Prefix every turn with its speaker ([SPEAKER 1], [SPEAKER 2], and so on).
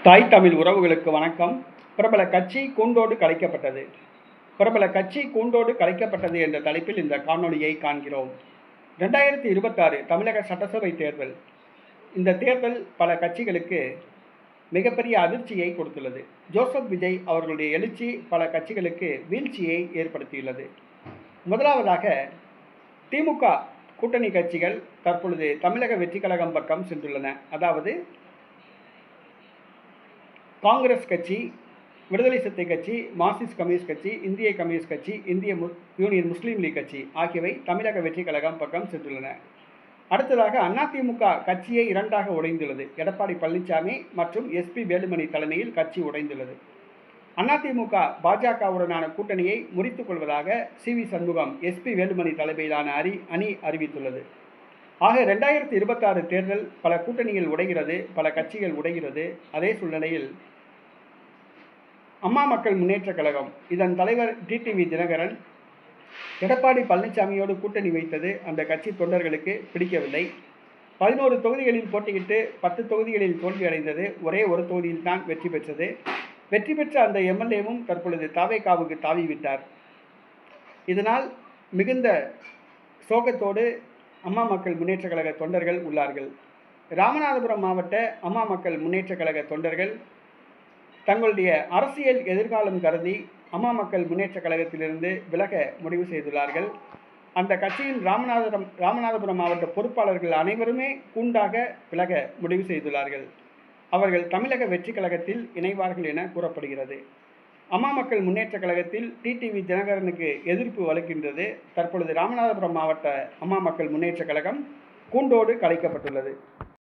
[SPEAKER 1] தாய் தமிழ் உறவுகளுக்கு வணக்கம். பிரபல கட்சி கூண்டோடு கலைக்கப்பட்டது. பிரபல கட்சி கூண்டோடு கலைக்கப்பட்டது என்ற தலைப்பில் இந்த காணொளியை காண்கிறோம். 2026 தமிழக சட்டசபை தேர்தல். இந்த தேர்தல் பல கட்சிகளுக்கு மிகப்பெரிய அதிர்ச்சியை கொடுத்துள்ளது. ஜோசப் விஜய் அவர்களுடைய எழுச்சி பல கட்சிகளுக்கு வீழ்ச்சியை ஏற்படுத்தியுள்ளது. முதலாவதாக திமுக கூட்டணி கட்சிகள் தற்பொழுது தமிழக வெற்றி கழகம் பக்கம் சென்றுள்ளன. அதாவது காங்கிரஸ் கட்சி, விடுதலை சிறுத்தை கட்சி, மார்க்சிஸ்ட் கம்யூனிஸ்ட் கட்சி, இந்திய கம்யூனிஸ்ட் கட்சி, இந்திய யூனியன் முஸ்லீம் லீக் கட்சி ஆகியவை தமிழக வெற்றி கழகம் பக்கம் சென்றுள்ளன. அடுத்ததாக அதிமுக கட்சியை இரண்டாக உடைந்துள்ளது. எடப்பாடி பழனிசாமி மற்றும் எஸ்பி வேலுமணி தலைமையில் கட்சி உடைந்துள்ளது. அதிமுக பாஜகவுடனான கூட்டணியை முறித்துக் கொள்வதாக சி.வி. சண்முகம், எஸ்பி வேலுமணி தலைமையிலான அணி அறிவித்துள்ளது. ஆக 2026 தேர்தல் பல கூட்டணிகள் உடைகிறது, பல கட்சிகள் உடைகிறது. அதே சூழ்நிலையில் அம்மா மக்கள் முன்னேற்ற கழகம், இதன் தலைவர் டிடிவி தினகரன் எடப்பாடி பழனிசாமியோடு கூட்டணி வைத்தது அந்த கட்சி தொண்டர்களுக்கு பிடிக்கவில்லை. 11 தொகுதிகளில் போட்டியிட்டு 10 தொகுதிகளில் தோல்வியடைந்தது. ஒரே ஒரு தொகுதியில் தான் வெற்றி பெற்றது. வெற்றி பெற்ற அந்த எம்எல்ஏவும் தற்பொழுது தாவேகாவுக்கு தாவிவிட்டார். இதனால் மிகுந்த சோகத்தோடு அம்மா மக்கள் முன்னேற்ற கழக தொண்டர்கள் உள்ளார்கள். ராமநாதபுரம் மாவட்ட அம்மா மக்கள் முன்னேற்ற கழக தொண்டர்கள் தங்களுடைய அரசியல் எதிர்காலம் கருதி அம்மா மக்கள் முன்னேற்ற கழகத்திலிருந்து விலக முடிவு செய்துள்ளார்கள். அந்த கட்சியின் ராமநாதபுரம் மாவட்ட பொறுப்பாளர்கள் அனைவருமே கூண்டாக விலக முடிவு செய்துள்ளார்கள். அவர்கள் தமிழக வெற்றி கழகத்தில் இணைவார்கள் என கூறப்படுகிறது. அம்மா மக்கள் முன்னேற்ற கழகத்தில் டிடிவி தினகரனுக்கு எதிர்ப்பு வலுக்கின்றது. தற்பொழுது ராமநாதபுரம் மாவட்ட அம்மா மக்கள் முன்னேற்ற கழகம் கூண்டோடு கலைக்கப்பட்டுள்ளது.